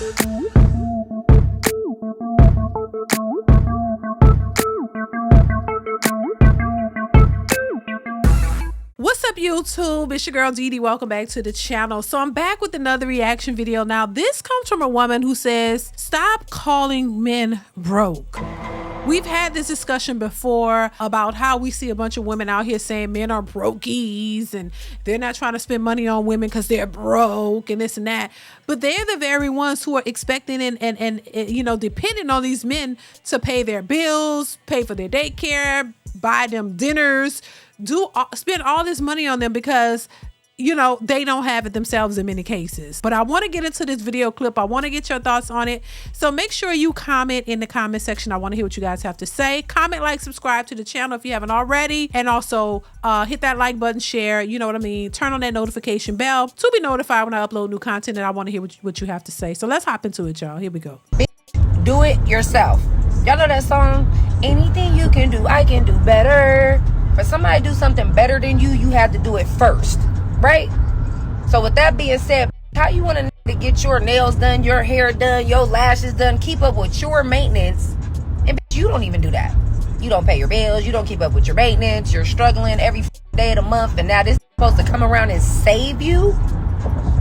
What's up, YouTube? It's your girl DeeDee. Welcome back to the channel. So I'm back with another reaction video. Now this comes from a woman who says, stop calling men broke. We've had this discussion before about how we see a bunch of women out here saying men are brokies and they're not trying to spend money on women because they're broke and this and that. But they're the very ones who are expecting and you know, depending on these men to pay their bills, pay for their daycare, buy them dinners, spend all this money on them because, you know, they don't have it themselves in many cases. But I want to get into this video clip. I want to get your thoughts on it. So make sure you comment in the comment section. I want to hear what you guys have to say. Comment, like, subscribe to the channel if you haven't already. And also hit that like button, share, you know what I mean? Turn on that notification bell to be notified when I upload new content. And I want to hear what you have to say. So let's hop into it, y'all. Here we go. Do it yourself. Y'all know that song? Anything you can do, I can do better. For somebody to do something better than you, you have to do it first. Right? So with that being said, how you want to get your nails done, your hair done, your lashes done, keep up with your maintenance, and you don't even do that. You don't pay your bills, you don't keep up with your maintenance, you're struggling every day of the month, and now this is supposed to come around and save you?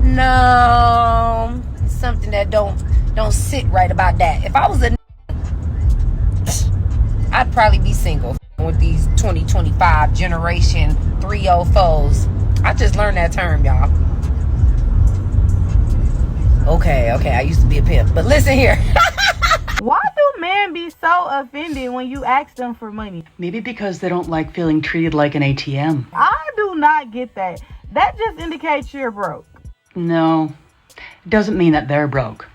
No, it's something that don't sit right about that. If I was I'd probably be single with these 2025 generation 304s. I just learned that term, y'all. Okay, I used to be a pimp, but listen here. Why do men be so offended when you ask them for money? Maybe because they don't like feeling treated like an ATM. I do not get that. That just indicates you're broke. No, it doesn't mean that they're broke.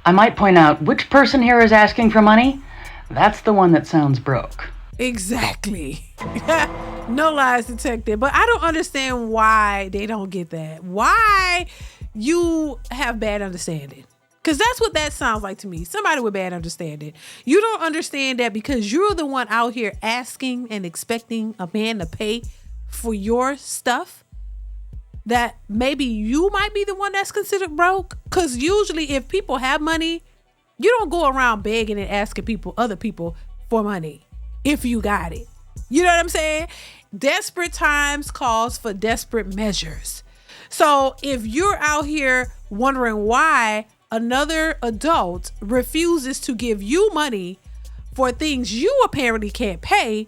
I might point out, which person here is asking for money? That's the one that sounds broke. Exactly. No lies detected. But I don't understand why they don't get that. Why you have bad understanding. Because that's what that sounds like to me. Somebody with bad understanding. You don't understand that because you're the one out here asking and expecting a man to pay for your stuff, that maybe you might be the one that's considered broke. Because usually if people have money, you don't go around begging and asking other people for money if you got it. You know what I'm saying? Desperate times calls for desperate measures. So if you're out here wondering why another adult refuses to give you money for things you apparently can't pay,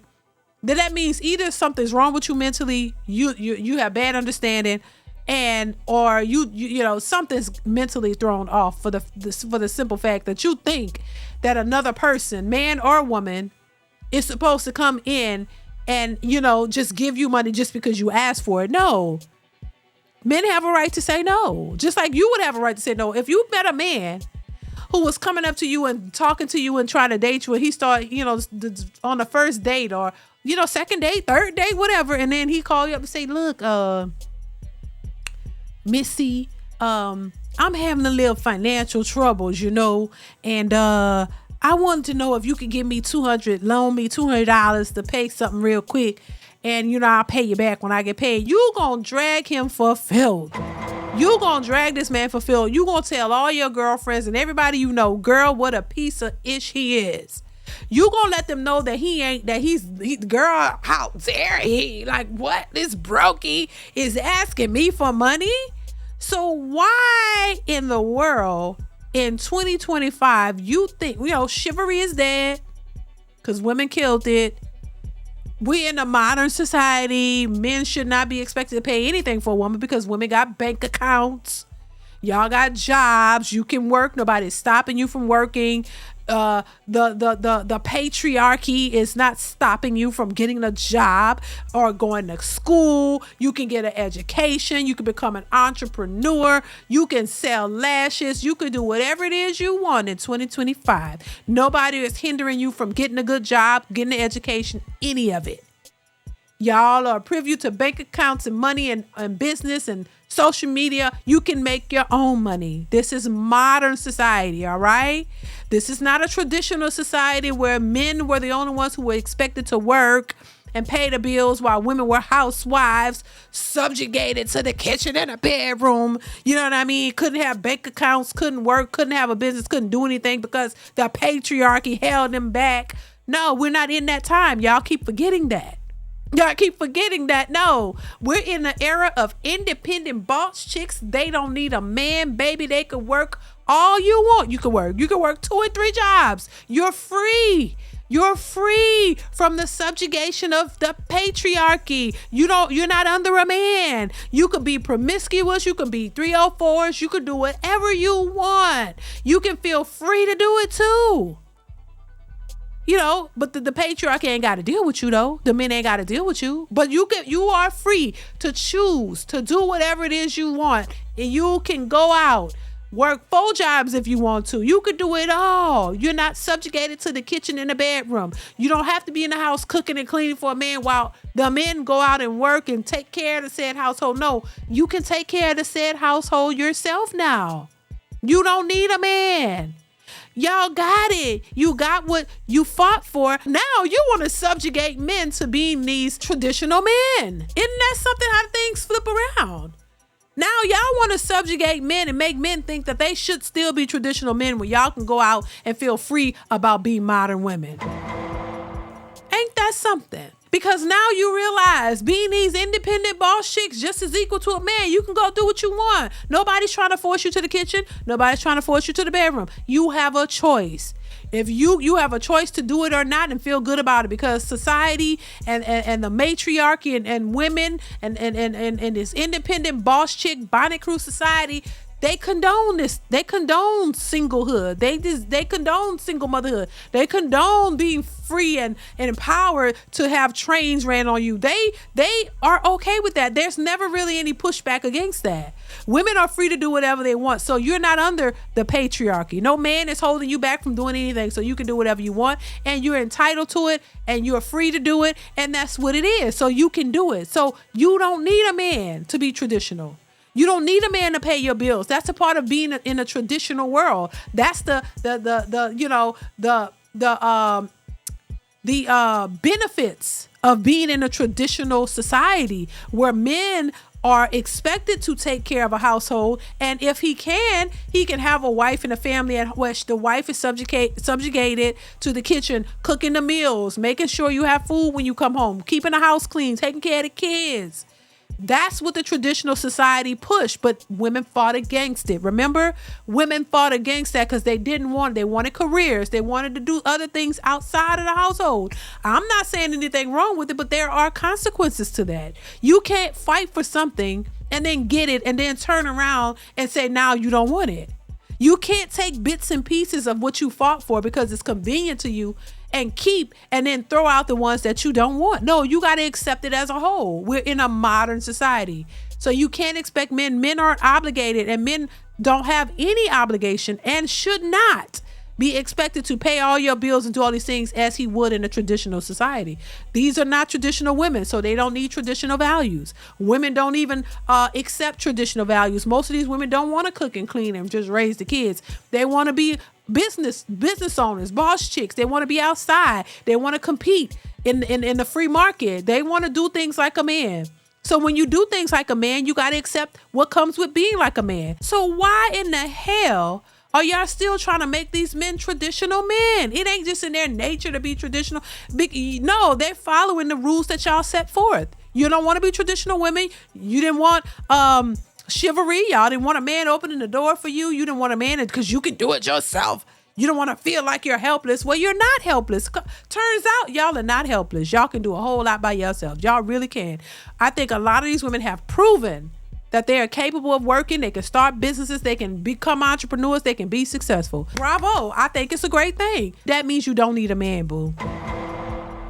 then that means either something's wrong with you mentally, you have bad understanding, or you know, something's mentally thrown off for the simple fact that you think that another person, man or woman, is supposed to come in and, you know, just give you money just because you asked for it. No. Men have a right to say no. Just like you would have a right to say no. If you met a man who was coming up to you and talking to you and trying to date you, and he started, you know, on the first date or, you know, second date, third date, whatever, and then he called you up and say, look, Missy, I'm having a little financial troubles, you know, and I wanted to know if you could give me loan me $200 to pay something real quick, and, you know, I'll pay you back when I get paid. You gonna drag him for filth. You gonna drag this man for filth. You gonna tell all your girlfriends and everybody you know, girl, what a piece of ish he is. You gonna let them know that he's girl, how dare he? Like, what? This brokey is asking me for money? So why in the world in 2025 you think, you know, chivalry is dead because women killed it? We in a modern society, men should not be expected to pay anything for a woman because women got bank accounts. Y'all got jobs. You can work. Nobody's stopping you from working. The patriarchy is not stopping you from getting a job or going to school. You can get an education. You can become an entrepreneur. You can sell lashes. You can do whatever it is you want in 2025. Nobody is hindering you from getting a good job, getting an education, any of it. Y'all are privy to bank accounts and money and business and social media. You can make your own money. This is modern society, all right? This is not a traditional society where men were the only ones who were expected to work and pay the bills while women were housewives, subjugated to the kitchen and the bedroom. You know what I mean? Couldn't have bank accounts, couldn't work, couldn't have a business, couldn't do anything because the patriarchy held them back. No, we're not in that time. Y'all keep forgetting that. Y'all keep forgetting that. No, we're in the era of independent boss chicks. They don't need a man, baby. They could work all you want. You could work 2 and 3 jobs. You're free. You're free from the subjugation of the patriarchy. You're not under a man. You could be promiscuous. You can be 304s. You could do whatever you want. You can feel free to do it too. But the patriarchy ain't got to deal with you though. The men ain't got to deal with you. But you are free to choose to do whatever it is you want. And you can go out, work 4 jobs if you want to. You could do it all. You're not subjugated to the kitchen and the bedroom. You don't have to be in the house cooking and cleaning for a man while the men go out and work and take care of the said household. No, you can take care of the said household yourself now. You don't need a man. Y'all got it. You got what you fought for. Now you want to subjugate men to being these traditional men. Isn't that something how things flip around? Now y'all want to subjugate men and make men think that they should still be traditional men when y'all can go out and feel free about being modern women. Ain't that something? Because now you realize being these independent boss chicks just as equal to a man. You can go do what you want. Nobody's trying to force you to the kitchen. Nobody's trying to force you to the bedroom. You have a choice. If you have a choice to do it or not and feel good about it, because society and the matriarchy and women and this independent boss chick bonnet crew society, they condone this. They condone singlehood. They condone single motherhood. They condone being free and empowered to have trains ran on you. They are okay with that. There's never really any pushback against that. Women are free to do whatever they want. So you're not under the patriarchy. No man is holding you back from doing anything. So you can do whatever you want and you're entitled to it and you're free to do it. And that's what it is. So you can do it. So you don't need a man to be traditional. You don't need a man to pay your bills. That's a part of being in a traditional world. That's the benefits of being in a traditional society where men are expected to take care of a household, and if he can have a wife and a family at which the wife is subjugated to the kitchen, cooking the meals, making sure you have food when you come home, keeping the house clean, taking care of the kids. That's what the traditional society pushed, but women fought against it. Remember, women fought against that because they wanted careers. They wanted to do other things outside of the household. I'm not saying anything wrong with it, but there are consequences to that. You can't fight for something and then get it and then turn around and say, now you don't want it. You can't take bits and pieces of what you fought for because it's convenient to you and keep and then throw out the ones that you don't want. No, you got to accept it as a whole. We're in a modern society. So you can't expect men aren't obligated, and men don't have any obligation and should not be expected to pay all your bills and do all these things as he would in a traditional society. These are not traditional women, so they don't need traditional values. Women don't even accept traditional values. Most of these women don't want to cook and clean and just raise the kids. They want to be business owners, boss chicks. They want to be outside. They want to compete in the free market. They want to do things like a man. So when you do things like a man, you got to accept what comes with being like a man. So why in the hell are y'all still trying to make these men traditional men? It ain't just in their nature to be traditional. No, they're following the rules that y'all set forth. You don't want to be traditional women. You didn't want chivalry. Y'all didn't want a man opening the door for you. You didn't want a man because you can do it yourself. You don't want to feel like you're helpless. Well, you're not helpless. Turns out y'all are not helpless. Y'all can do a whole lot by yourselves. Y'all really can. I think a lot of these women have proven that they are capable of working. They can start businesses. They can become entrepreneurs. They can be successful. Bravo. I think it's a great thing. That means you don't need a man, boo.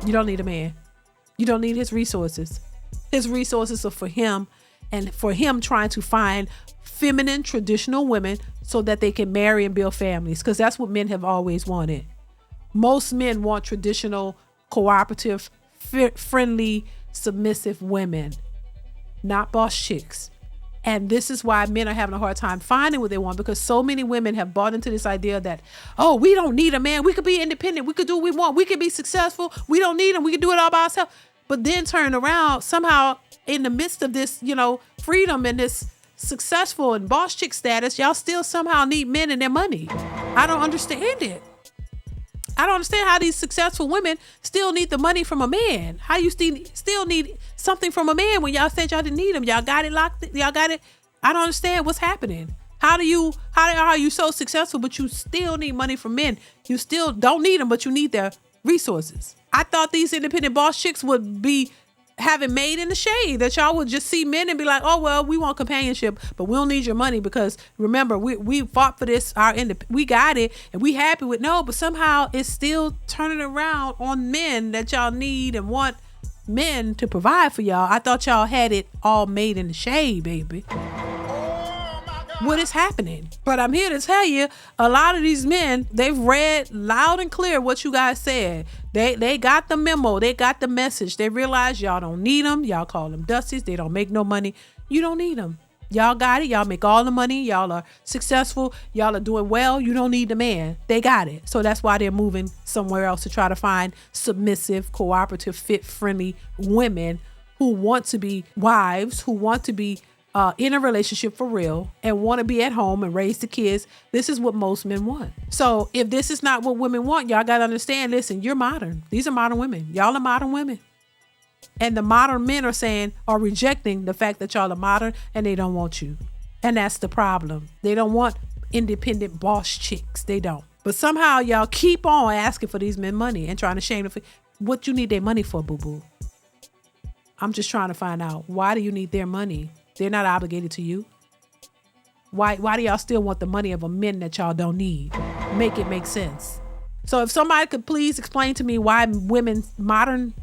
You don't need a man. You don't need his resources. His resources are for him and for him trying to find feminine, traditional women so that they can marry and build families, because that's what men have always wanted. Most men want traditional, cooperative, friendly, submissive women, not boss chicks. And this is why men are having a hard time finding what they want, because so many women have bought into this idea that, oh, we don't need a man. We could be independent. We could do what we want. We could be successful. We don't need him. We can do it all by ourselves. but then turn around somehow in the midst of this, freedom and this successful and boss chick status, y'all still somehow need men and their money. I don't understand it. I don't understand how these successful women still need the money from a man. How you still need something from a man when y'all said y'all didn't need him? Y'all got it locked. Y'all got it. I don't understand what's happening. How are you so successful, but you still need money from men? You still don't need them, but you need their resources. I thought these independent boss chicks would be having made in the shade, that y'all would just see men and be like, oh, well, we want companionship, but we don't need your money because remember, we fought for this, we got it, and we happy with no, but somehow it's still turning around on men that y'all need and want men to provide for y'all. I thought y'all had it all made in the shade, baby. What is happening? But I'm here to tell you, a lot of these men, they've read loud and clear what you guys said. They got the memo. They got the message. They realize y'all don't need them. Y'all call them dusties. They don't make no money. You don't need them. Y'all got it. Y'all make all the money. Y'all are successful. Y'all are doing well. You don't need the man. They got it. So that's why they're moving somewhere else to try to find submissive, cooperative, fit-friendly women who want to be wives, who want to be in a relationship for real and want to be at home and raise the kids. This is what most men want. So if this is not what women want, y'all got to understand, listen, you're modern. These are modern women. Y'all are modern women. And the modern men are rejecting the fact that y'all are modern and they don't want you. And that's the problem. They don't want independent boss chicks. They don't. But somehow y'all keep on asking for these men money and trying to shame them. What you need their money for, boo-boo? I'm just trying to find out, why do you need their money? They're not obligated to you. Why do y'all still want the money of a men that y'all don't need? Make it make sense. So if somebody could please explain to me why women, modern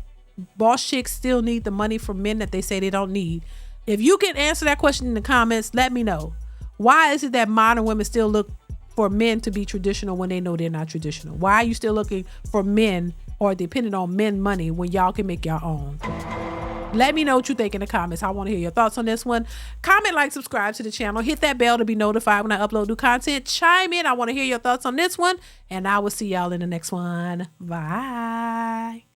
boss chicks, still need the money from men that they say they don't need. If you can answer that question in the comments, let me know. Why is it that modern women still look for men to be traditional when they know they're not traditional? Why are you still looking for men or depending on men money when y'all can make your own? Let me know what you think in the comments. I want to hear your thoughts on this one. Comment, like, subscribe to the channel. Hit that bell to be notified when I upload new content. Chime in. I want to hear your thoughts on this one. And I will see y'all in the next one. Bye.